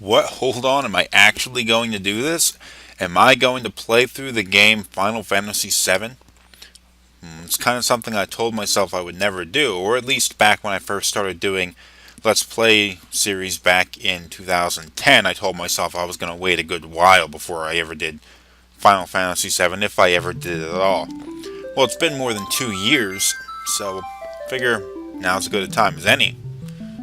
What? Hold on, am I actually going to do this? Am I going to play through the game Final Fantasy VII? It's kind of something I told myself I would never do, or at least back when I first started doing Let's Play series back in 2010, I told myself I was going to wait a good while before I ever did Final Fantasy VII, if I ever did it at all. Well, it's been more than 2 years, so figure now's as good a time as any.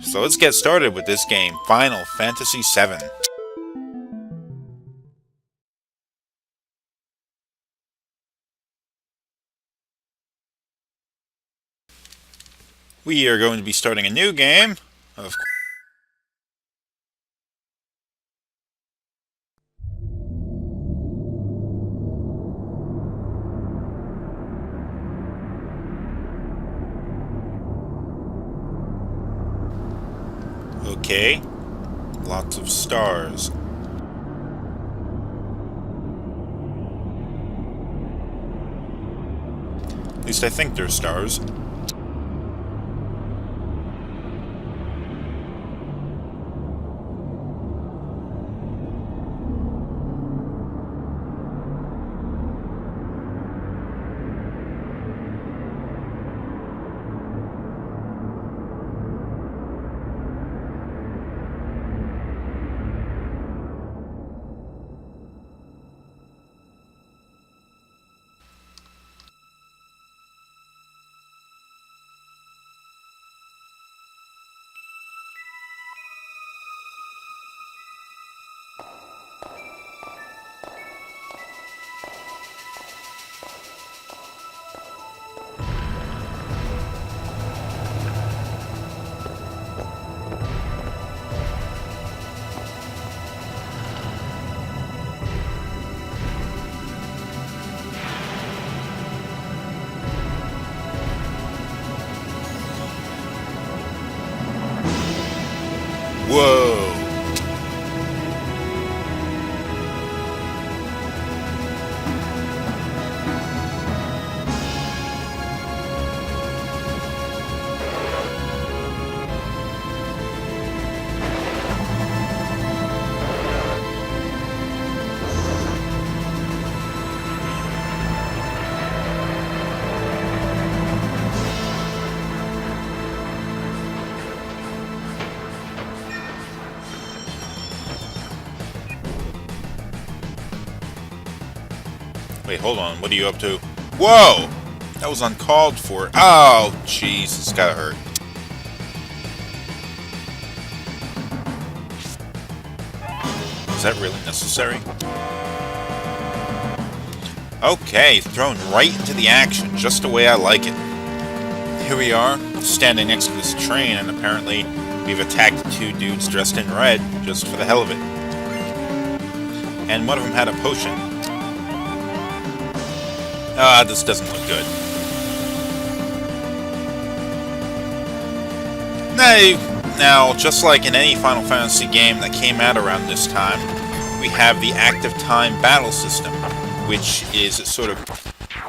So let's get started with this game, Final Fantasy VII. We are going to be starting a new game, of course. Okay, lots of stars. At least I think they're stars. Whoa! Wait, hold on. What are you up to? Whoa! That was uncalled for. Oh, jeez. This gotta hurt. Is that really necessary? Okay, thrown right into the action, just the way I like it. Here we are, standing next to this train, and apparently we've attacked two dudes dressed in red, just for the hell of it. And one of them had a potion. This doesn't look good. Now, just like in any Final Fantasy game that came out around this time, we have the active time battle system, which is a sort of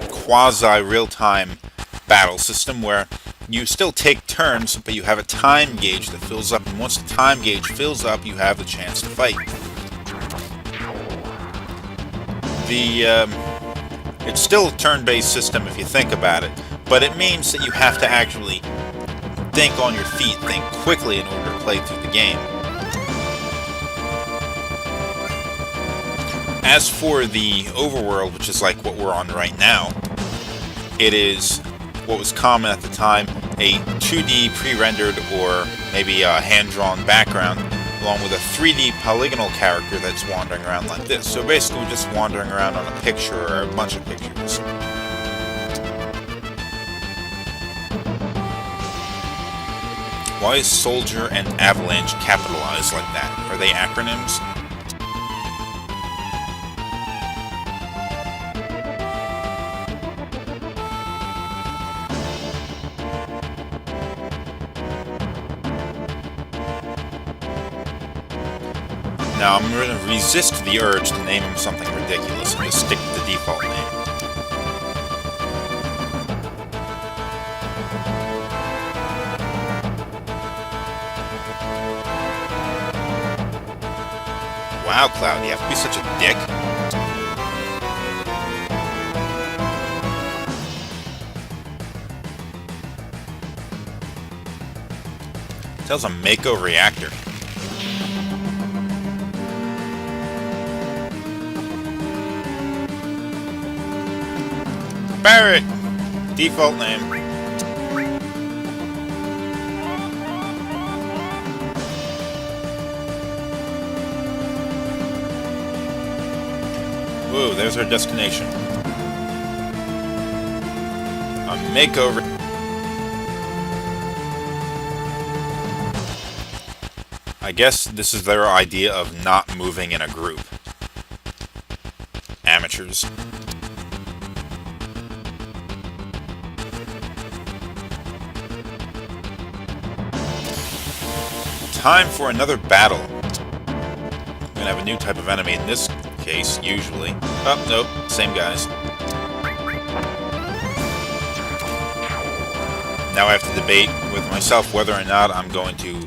quasi-real-time battle system where you still take turns, but you have a time gauge that fills up, and once the time gauge fills up, you have the chance to fight. It's still a turn-based system if you think about it, but it means that you have to actually think on your feet, think quickly in order to play through the game. As for the overworld, which is like what we're on right now, it is what was common at the time, a 2D pre-rendered or maybe a hand-drawn background, along with a 3D polygonal character that's wandering around like this. So basically just wandering around on a picture or a bunch of pictures. Why is Soldier and Avalanche capitalized like that? Are they acronyms? Now, I'm going to resist the urge to name him something ridiculous and just stick with the default name. Wow, Cloud, you have to be such a dick. Tells a Mako reactor. Barrett! Default name. Whoa, there's our destination. A Mako. I guess this is their idea of not moving in a group. Amateurs. Time for another battle. We're gonna have a new type of enemy in this case, usually. Oh, nope, same guys. Now I have to debate with myself whether or not I'm going to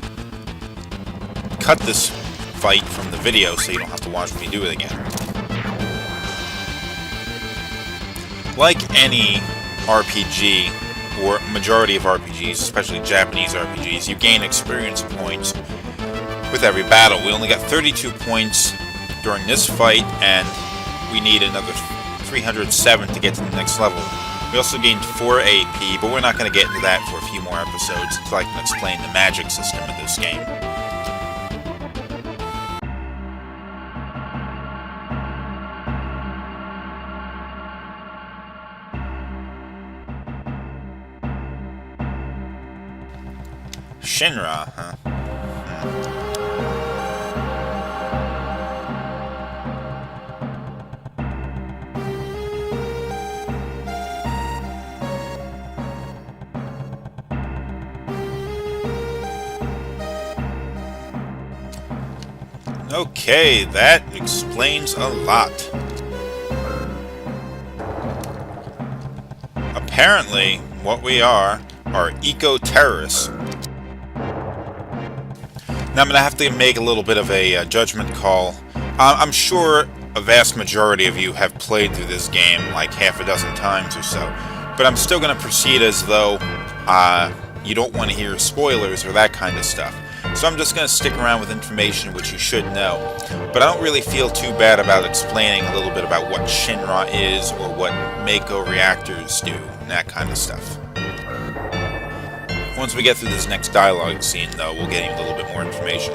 cut this fight from the video so you don't have to watch me do it again. Like any RPG, or majority of RPGs, especially Japanese RPGs, you gain experience points with every battle. We only got 32 points during this fight, and we need another 307 to get to the next level. We also gained 4 AP, but we're not going to get into that for a few more episodes until I can explain the magic system of this game. Shinra, huh? Okay, that explains a lot. Apparently, what we are eco-terrorists. Now I'm going to have to make a little bit of a judgment call. I'm sure a vast majority of you have played through this game like half a dozen times or so, but I'm still going to proceed as though you don't want to hear spoilers or that kind of stuff. So I'm just going to stick around with information which you should know. But I don't really feel too bad about explaining a little bit about what Shinra is or what Mako reactors do and that kind of stuff. Once we get through this next dialogue scene, though, we'll get a little bit more information.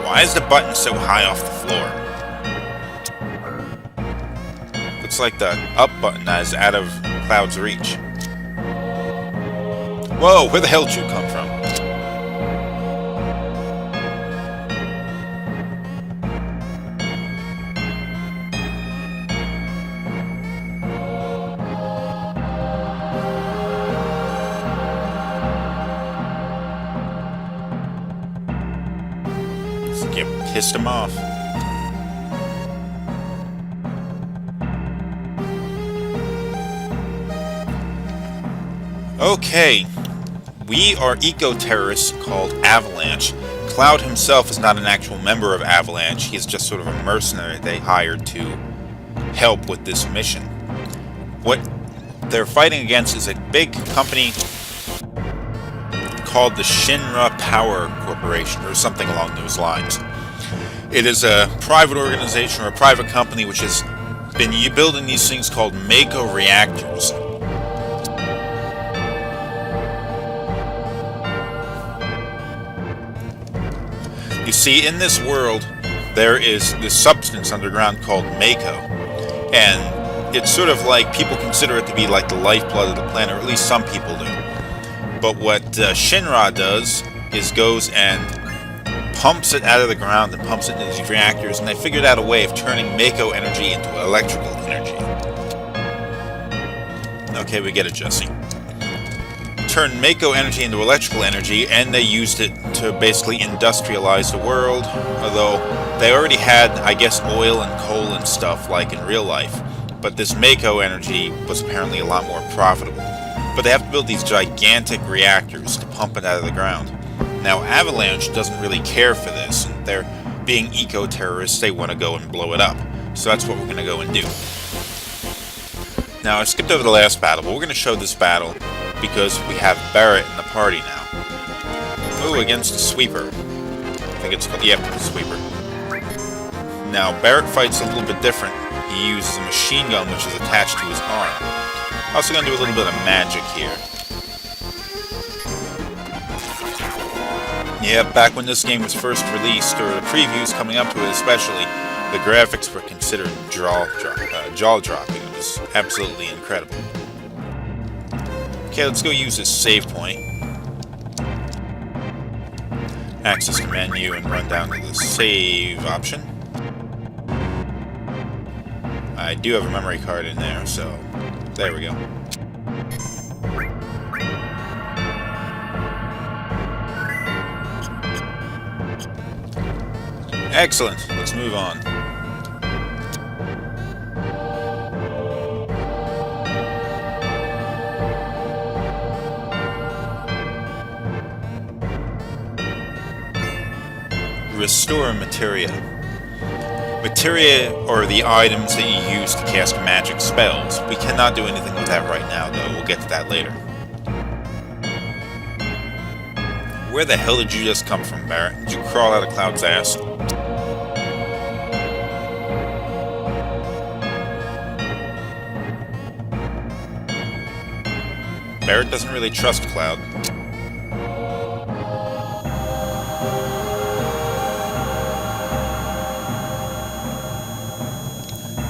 Why is the button so high off the floor? Looks like the up button is out of Cloud's reach. Whoa, where the hell did you come from? You pissed him off. Okay, we are eco-terrorists called Avalanche. Cloud himself is not an actual member of Avalanche. He is just sort of a mercenary they hired to help with this mission. What they're fighting against is a big company called the Shinra Power Corporation, or something along those lines. It is a private organization or a private company which has been building these things called Mako reactors. You see, in this world, there is this substance underground called Mako, and it's sort of like people consider it to be like the lifeblood of the planet, or at least some people do. But what Shinra does is goes and pumps it out of the ground and pumps it into these reactors, and they figured out a way of turning Mako energy into electrical energy. Okay, we get it, Jesse. Turn Mako energy into electrical energy, and they used it to basically industrialize the world, although they already had, I guess, oil and coal and stuff like in real life. But this Mako energy was apparently a lot more profitable. But they have to build these gigantic reactors to pump it out of the ground. Now, Avalanche doesn't really care for this, and they're being eco-terrorists, they want to go and blow it up. So that's what we're going to go and do. Now, I skipped over the last battle, but we're going to show this battle because we have Barrett in the party now. Oh, against a sweeper. I think it's called, yep, sweeper. Now, Barrett fights a little bit different. He uses a machine gun which is attached to his arm. Also going to do a little bit of magic here. Yeah, back when this game was first released, or the previews coming up to it especially, the graphics were considered jaw-dropping. It was absolutely incredible. Okay, let's go use this save point. Access the menu and run down to the save option. I do have a memory card in there, so there we go. Excellent. Let's move on. Restore materia. Materia are the items that you use to cast magic spells. We cannot do anything with that right now, though. We'll get to that later. Where the hell did you just come from, Barrett? Did you crawl out of Cloud's ass? Barrett doesn't really trust Cloud.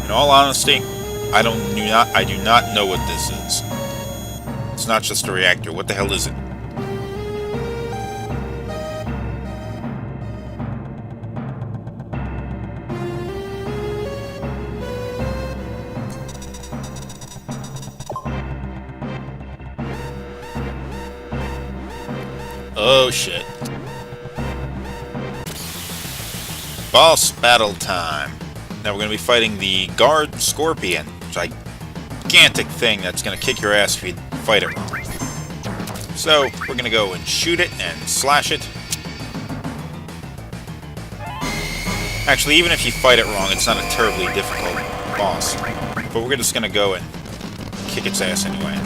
In all honesty, I do not know what this is. It's not just a reactor. What the hell is it? Oh shit. Boss battle time. Now we're going to be fighting the Guard Scorpion. Gigantic thing that's going to kick your ass if you fight it wrong. So, we're going to go and shoot it and slash it. Actually, even if you fight it wrong, it's not a terribly difficult boss. But we're just going to go and kick its ass anyway.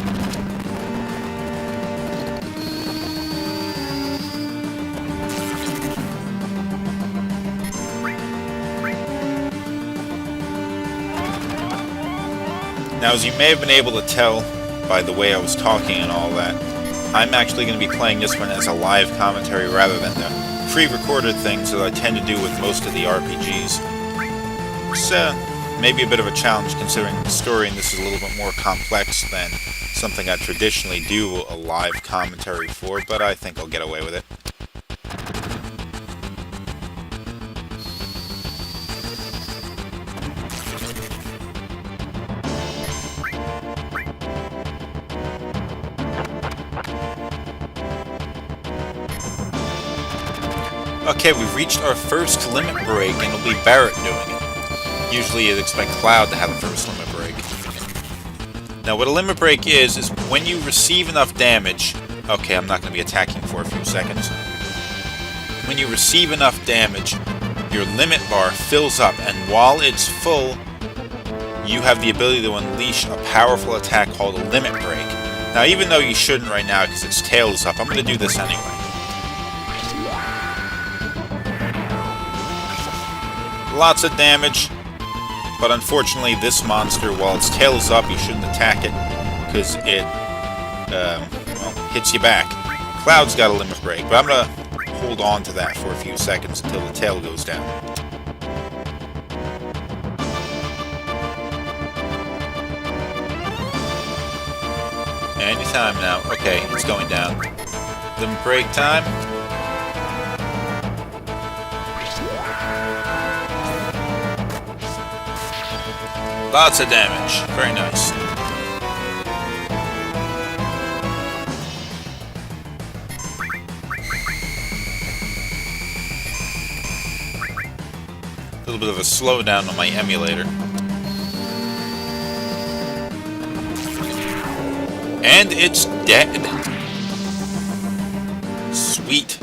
Now, as you may have been able to tell by the way I was talking and all that, I'm actually going to be playing this one as a live commentary rather than the pre-recorded things that I tend to do with most of the RPGs. It's maybe a bit of a challenge considering the story and this is a little bit more complex than something I traditionally do a live commentary for, but I think I'll get away with it. Okay, we've reached our first limit break, and it'll be Barrett doing it. Usually you'd expect Cloud to have a first limit break. Now, what a limit break is when you receive enough damage... Okay, I'm not going to be attacking for a few seconds. When you receive enough damage, your limit bar fills up, and while it's full, you have the ability to unleash a powerful attack called a limit break. Now, even though you shouldn't right now because its tail is up, I'm going to do this anyway. Lots of damage, but unfortunately this monster, while its tail is up, you shouldn't attack it, because it, hits you back. Cloud's got a limit break, but I'm going to hold on to that for a few seconds until the tail goes down. Anytime now. Okay, it's going down. Limit break time. Lots of damage. Very nice. A little bit of a slowdown on my emulator. And it's dead. Sweet.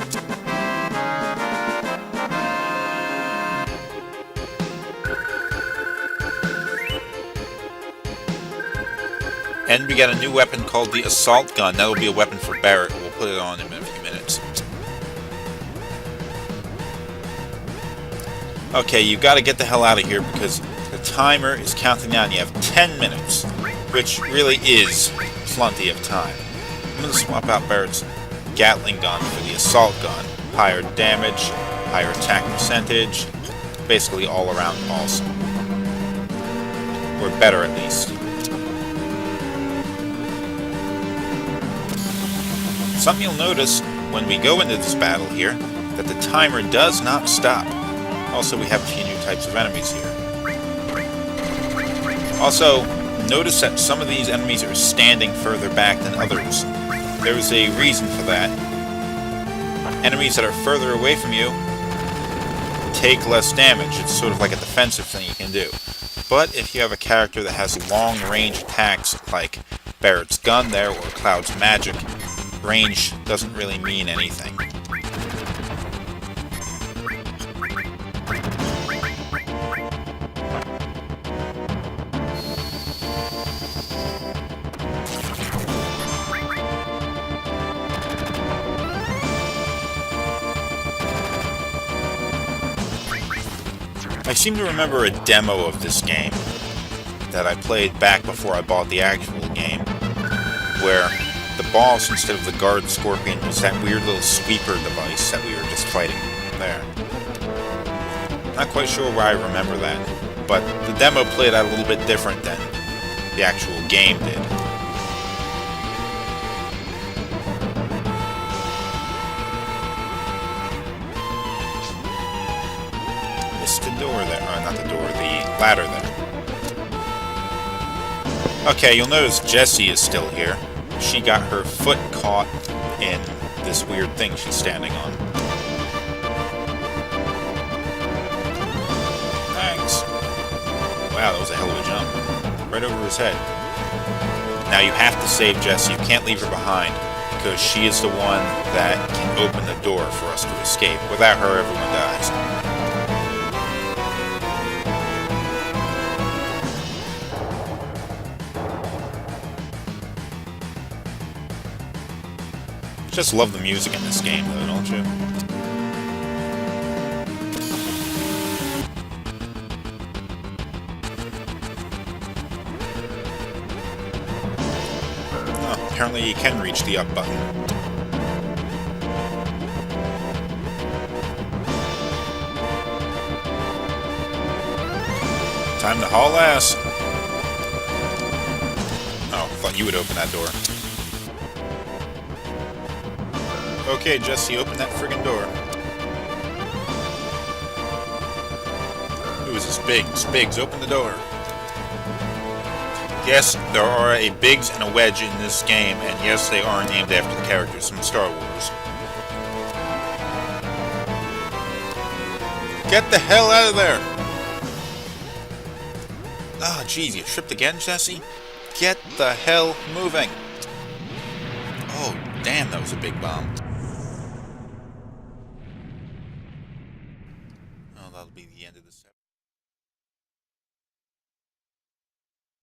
And we got a new weapon called the assault gun. That will be a weapon for Barrett. We'll put it on in a few minutes. Okay, you've got to get the hell out of here because the timer is counting down. You have 10 minutes, which really is plenty of time. I'm going to swap out Barrett's Gatling gun for the assault gun. Higher damage, higher attack percentage, basically all around awesome. Or better at least. Something you'll notice when we go into this battle here, that the timer does not stop. Also, we have a few new types of enemies here. Also, notice that some of these enemies are standing further back than others. There's a reason for that. Enemies that are further away from you take less damage. It's sort of like a defensive thing you can do. But if you have a character that has long-range attacks, like Barrett's gun there, or Cloud's magic, range doesn't really mean anything. I seem to remember a demo of this game that I played back before I bought the actual game, where the boss, instead of the guard scorpion, was that weird little sweeper device that we were just fighting there. Not quite sure why I remember that, but the demo played out a little bit different than the actual game did. Missed the door there. Not the door, the ladder there. Okay, you'll notice Jessie is still here. She got her foot caught in this weird thing she's standing on. Thanks. Wow, that was a hell of a jump. Right over his head. Now you have to save Jessie. You can't leave her behind, because she is the one that can open the door for us to escape. Without her, everyone dies. Just love the music in this game, though, don't you? Oh, apparently you can reach the up button. Time to haul ass. Oh, thought you would open that door. Okay, Jesse, open that friggin' door. Who is this? Biggs. Biggs, open the door. Yes, there are a Biggs and a Wedge in this game, and yes, they are named after the characters from Star Wars. Get the hell out of there! Ah, jeez, you tripped again, Jesse? Get the hell moving! Oh, damn, that was a big bomb. That'll be the end of this episode.